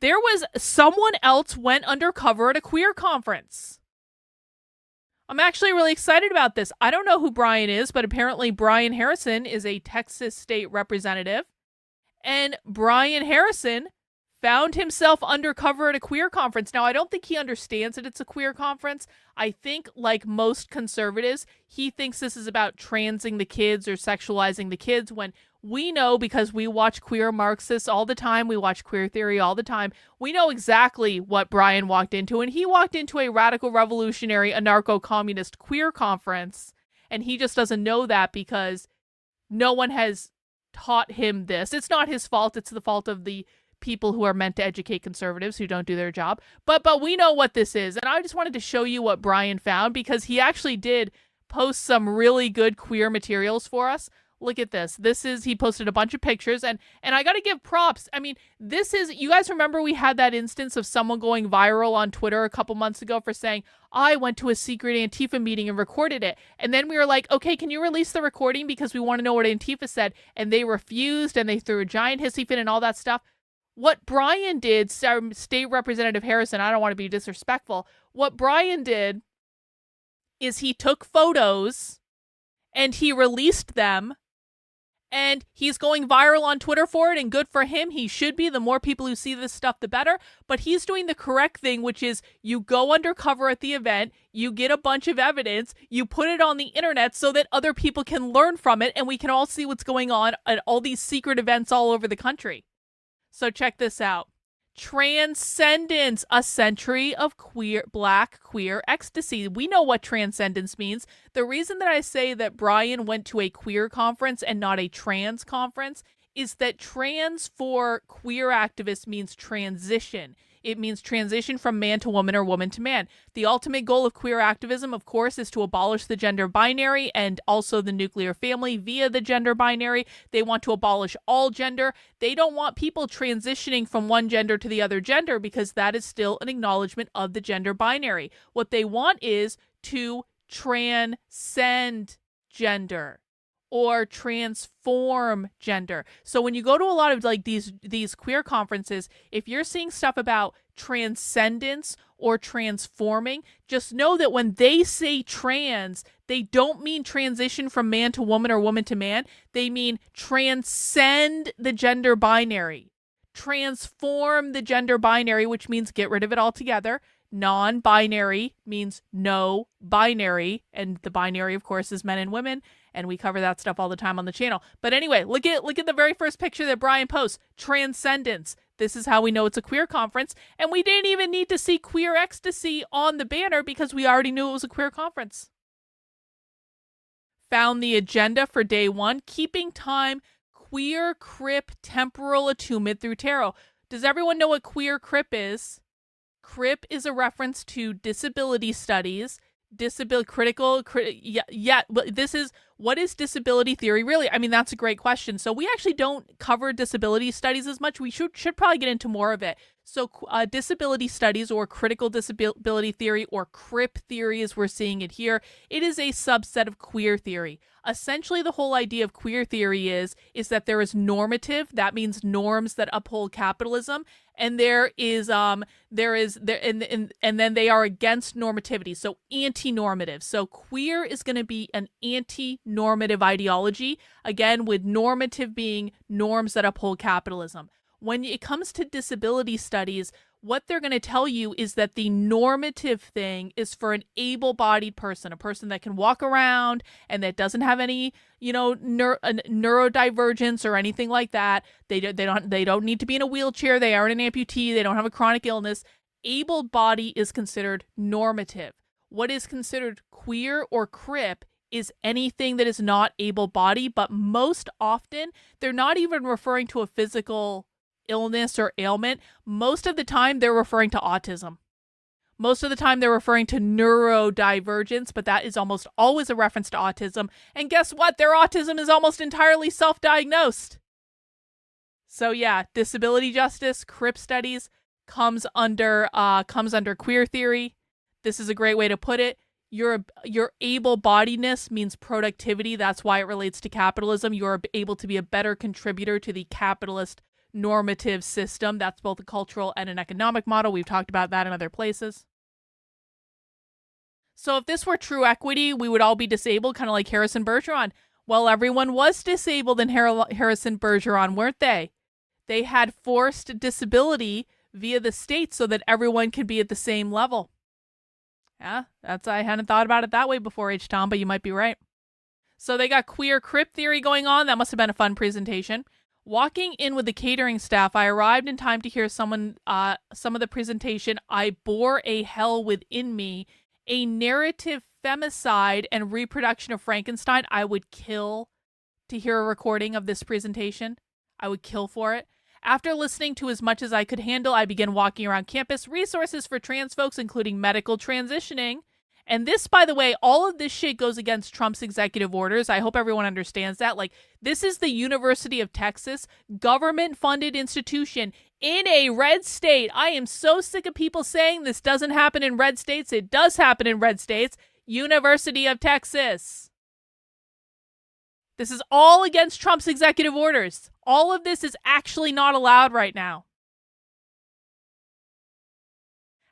There was someone else went undercover at a queer conference. I'm actually really excited about this. I don't know who Brian is, but apparently Brian Harrison is a Texas state representative. And Brian Harrison found himself undercover at a queer conference. Now, I don't think he understands that it's a queer conference. I think, like most conservatives, he thinks this is about transing the kids or sexualizing the kids, when we know, because we watch queer Marxists all the time, we watch queer theory all the time, we know exactly what Brian walked into, and he walked into a radical revolutionary anarcho-communist queer conference, and he just doesn't know that because no one has taught him this. It's not his fault. It's the fault of the people who are meant to educate conservatives who don't do their job. But we know what this is. And I just wanted to show you what Brian found, because he actually did post some really good queer materials for us. Look at this. He posted a bunch of pictures, and I got to give props. I mean, you guys remember we had that instance of someone going viral on Twitter a couple months ago for saying, I went to a secret Antifa meeting and recorded it. And then we were like, okay, can you release the recording because we want to know what Antifa said? And they refused, and they threw a giant hissy fit and all that stuff. What Brian did, State Representative Harrison, I don't want to be disrespectful. What Brian did is he took photos and he released them. And he's going viral on Twitter for it, and good for him. He should be. The more people who see this stuff, the better. But he's doing the correct thing, which is you go undercover at the event, you get a bunch of evidence, you put it on the internet so that other people can learn from it, and we can all see what's going on at all these secret events all over the country. So check this out. Transcendence, a century of black queer ecstasy. We know what transcendence means. The reason that I say that Brian went to a queer conference and not a trans conference is that trans for queer activists means transition. It means transition from man to woman or woman to man. The ultimate goal of queer activism, of course, is to abolish the gender binary and also the nuclear family via the gender binary. They want to abolish all gender. They don't want people transitioning from one gender to the other gender because that is still an acknowledgement of the gender binary. What they want is to transcend gender or transform gender. So when you go to a lot of like these queer conferences, if you're seeing stuff about transcendence or transforming, just know that when they say trans, they don't mean transition from man to woman or woman to man. They mean transcend the gender binary. Transform the gender binary, which means get rid of it altogether. Non-binary means no binary, and the binary, of course, is men and women, and we cover that stuff all the time on the channel. But anyway, look at the very first picture that Brian posts. Transcendence. This is how we know it's a queer conference, and we didn't even need to see queer ecstasy on the banner because we already knew it was a queer conference. Found the agenda for day one, keeping time, queer crip temporal attunement through tarot. Does everyone know what queer crip is? CRIP is a reference to disability studies, this is, what is disability theory really? I mean, that's a great question. So we actually don't cover disability studies as much. We should probably get into more of it. So disability studies, or critical disability theory, or CRIP theory as we're seeing it here, it is a subset of queer theory. Essentially, the whole idea of queer theory is that there is normative, that means norms that uphold capitalism, and and then they are against normativity, so anti-normative. So queer is going to be an anti-normative ideology, again, with normative being norms that uphold capitalism. When it comes to disability studies, what they're going to tell you is that the normative thing is for an able-bodied person, a person that can walk around and that doesn't have any, neurodivergence or anything like that. They don't need to be in a wheelchair. They aren't an amputee. They don't have a chronic illness. Able body is considered normative. What is considered queer or crip is anything that is not able-bodied, but most often they're not even referring to a physical illness or ailment. Most of the time they're referring to autism. Most of the time they're referring to neurodivergence, but that is almost always a reference to autism. And guess what? Their autism is almost entirely self-diagnosed. So yeah, disability justice, CRIP studies comes under queer theory. This is a great way to put it. Your able-bodiedness means productivity. That's why it relates to capitalism. You're able to be a better contributor to the capitalist normative system. That's both a cultural and an economic model. We've talked about that in other places. So if this were true equity, we would all be disabled, kind of like Harrison Bergeron. Well, everyone was disabled in Harrison Bergeron, weren't they? They had forced disability via the state so that everyone could be at the same level. Yeah, I hadn't thought about it that way before, H-Tom, but you might be right. So they got queer crypt theory going on. That must have been a fun presentation. Walking in with the catering staff, I arrived in time to hear some of the presentation. I bore a hell within me, a narrative femicide and reproduction of Frankenstein. I would kill to hear a recording of this presentation. I would kill for it. After listening to as much as I could handle, I began walking around campus. Resources for trans folks, including medical transitioning. And this, by the way, all of this shit goes against Trump's executive orders. I hope everyone understands that. Like, this is the University of Texas, government-funded institution in a red state. I am so sick of people saying this doesn't happen in red states. It does happen in red states. University of Texas. This is all against Trump's executive orders. All of this is actually not allowed right now.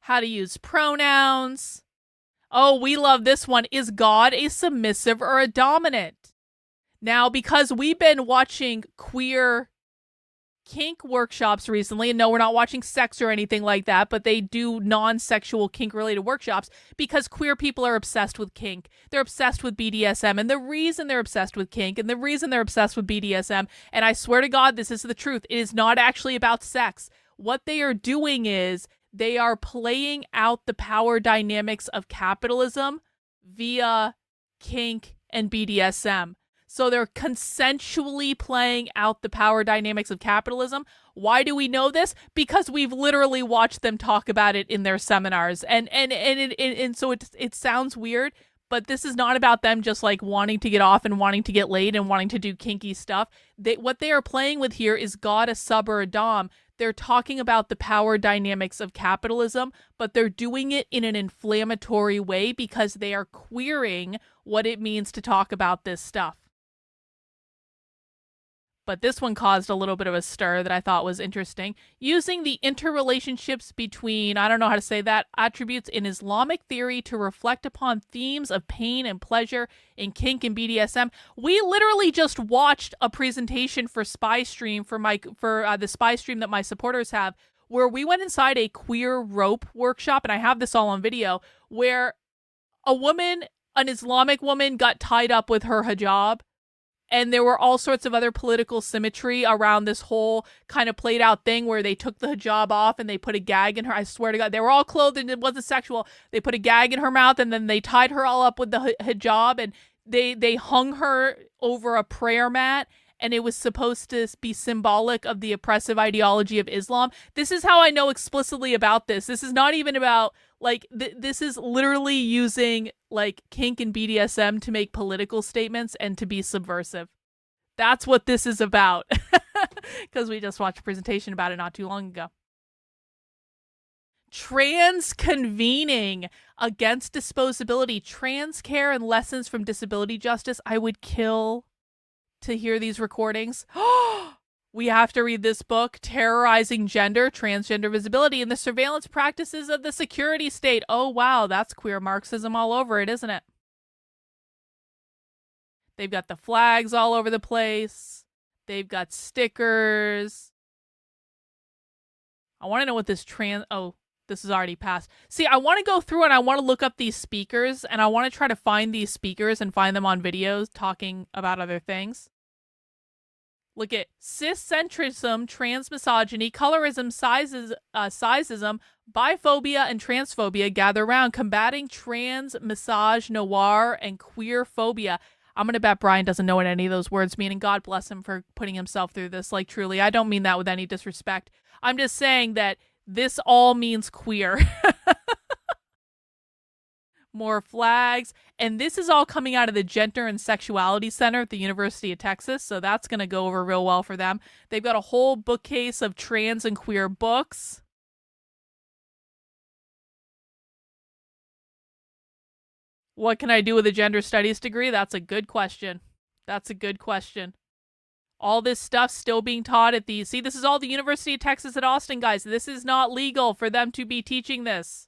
How to use pronouns. Oh, we love this one. Is God a submissive or a dominant? Now, because we've been watching queer kink workshops recently, and no, we're not watching sex or anything like that, but they do non-sexual kink-related workshops because queer people are obsessed with kink. They're obsessed with BDSM, and the reason they're obsessed with kink, and the reason they're obsessed with BDSM, and I swear to God, this is the truth, it is not actually about sex. What they are doing is they are playing out the power dynamics of capitalism via kink and BDSM. So they're consensually playing out the power dynamics of capitalism. Why do we know this? Because we've literally watched them talk about it in their seminars. And so it sounds weird, but this is not about them just like wanting to get off and wanting to get laid and wanting to do kinky stuff. What they are playing with here is God, a sub, or a dom. They're talking about the power dynamics of capitalism, but they're doing it in an inflammatory way because they are queering what it means to talk about this stuff. But this one caused a little bit of a stir that I thought was interesting. Using the interrelationships between, I don't know how to say that, attributes in Islamic theory to reflect upon themes of pain and pleasure in kink and BDSM. We literally just watched a presentation for Spy Stream for the Spy Stream that my supporters have, where we went inside a queer rope workshop, and I have this all on video, where an Islamic woman, got tied up with her hijab. And there were all sorts of other political symmetry around this whole kind of played out thing where they took the hijab off and they put a gag in her. I swear to God, they were all clothed and it wasn't sexual. They put a gag in her mouth and then they tied her all up with the hijab and they hung her over a prayer mat. And it was supposed to be symbolic of the oppressive ideology of Islam. This is how I know explicitly about this. This is not even about, like, this is literally using, like, kink and BDSM to make political statements and to be subversive. That's what this is about. Because we just watched a presentation about it not too long ago. Trans convening against disposability. Trans care and lessons from disability justice. I would kill to hear these recordings. We have to read this book, Terrorizing Gender, Transgender Visibility, and the Surveillance Practices of the Security State. Oh, wow, that's queer Marxism all over it, isn't it? They've got the flags all over the place. They've got stickers. I want to know what this this is already passed. See, I want to go through and I want to look up these speakers and I want to try to find these speakers and find them on videos talking about other things. Look at ciscentrism, transmisogyny, colorism, sizeism, biphobia, and transphobia gather around combating trans, misog, noir, and queer phobia. I'm going to bet Brian doesn't know what any of those words mean, and God bless him for putting himself through this. Like, truly, I don't mean that with any disrespect. I'm just saying that this all means queer. More flags. And this is all coming out of the Gender and Sexuality Center at the University of Texas, so that's going to go over real well for them. They've got a whole bookcase of trans and queer books. What can I do with a gender studies degree? That's a good question. That's a good question. All this stuff still being taught at these. See, this is all the University of Texas at Austin, guys. This is not legal for them to be teaching this.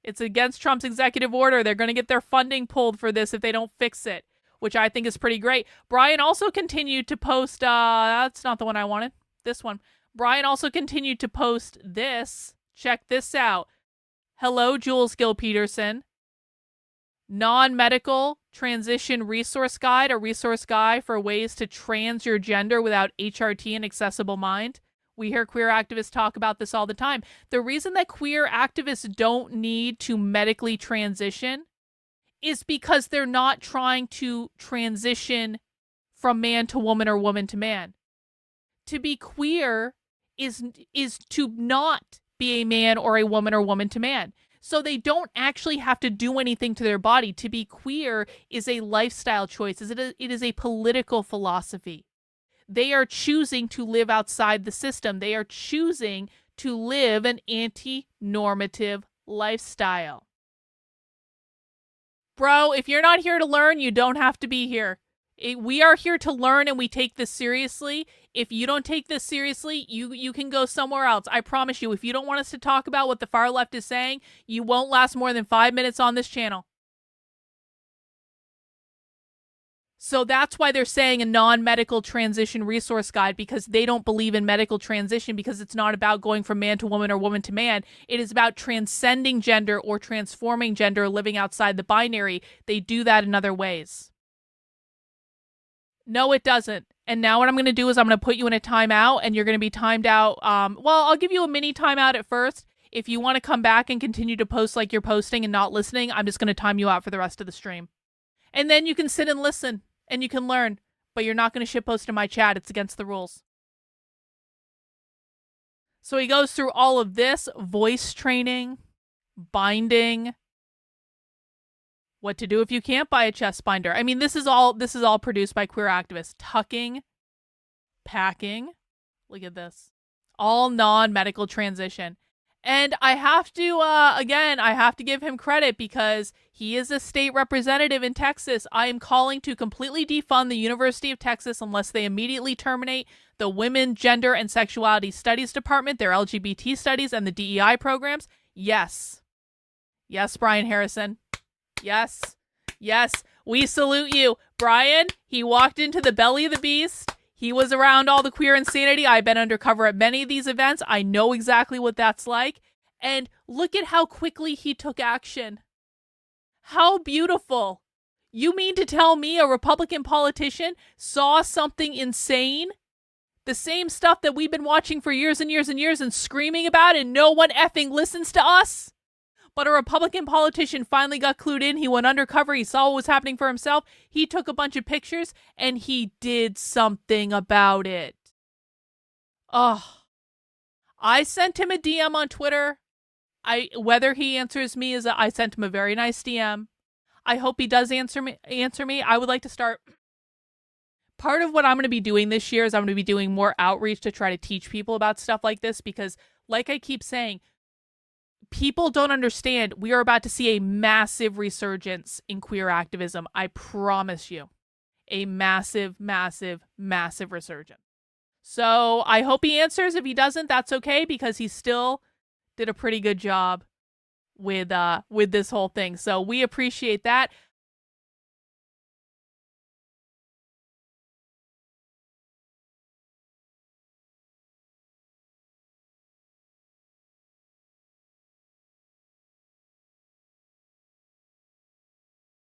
It's against Trump's executive order. They're going to get their funding pulled for this if they don't fix it, which I think is pretty great. Brian also continued to post, that's not the one I wanted, this one. Brian also continued to post this. Check this out. Hello, Jules Gill Peterson. Non-medical transition resource guide, a resource guide for ways to trans your gender without HRT and accessible mind. We hear queer activists talk about this all the time. The reason that queer activists don't need to medically transition is because they're not trying to transition from man to woman or woman to man. To be queer is to not be a man or a woman to man. So they don't actually have to do anything to their body. To be queer is a lifestyle choice. It is a political philosophy. They are choosing to live outside the system. They are choosing to live an anti-normative lifestyle. Bro, if you're not here to learn, you don't have to be here. We are here to learn and we take this seriously. If you don't take this seriously, you can go somewhere else. I promise you, if you don't want us to talk about what the far left is saying, you won't last more than 5 minutes on this channel. So that's why they're saying a non-medical transition resource guide, because they don't believe in medical transition, because it's not about going from man to woman or woman to man. It is about transcending gender or transforming gender, living outside the binary. They do that in other ways. No, it doesn't. And now what I'm going to do is I'm going to put you in a timeout, and you're going to be timed out. Well, I'll give you a mini timeout at first. If you want to come back and continue to post like you're posting and not listening, I'm just going to time you out for the rest of the stream. And then you can sit and listen, and you can learn. But you're not going to shitpost in my chat. It's against the rules. So he goes through all of this: voice training, binding, what to do if you can't buy a chest binder. I mean, this is all produced by queer activists. Tucking, packing. Look at this. All non-medical transition. And I have to, I have to give him credit because he is a state representative in Texas. I am calling to completely defund the University of Texas unless they immediately terminate the Women, Gender, and Sexuality Studies Department, their LGBT studies, and the DEI programs. Yes. Yes, Brian Harrison. Yes. Yes. We salute you. Brian, he walked into the belly of the beast. He was around all the queer insanity. I've been undercover at many of these events. I know exactly what that's like. And look at how quickly he took action. How beautiful. You mean to tell me a Republican politician saw something insane? The same stuff that we've been watching for years and years and years and screaming about, and no one effing listens to us? But a Republican politician finally got clued in. He went undercover. He saw what was happening for himself. He took a bunch of pictures and he did something about it. Oh, I sent him a DM on Twitter. Whether he answers me is I sent him a very nice DM. I hope he does answer me. I would like to start. Part of what I'm going to be doing this year is I'm going to be doing more outreach to try to teach people about stuff like this, because like I keep saying, people don't understand. We are about to see a massive resurgence in queer activism. I promise you. A massive, massive, massive resurgence. So I hope he answers. If he doesn't, that's okay, because he still did a pretty good job with this whole thing. So we appreciate that.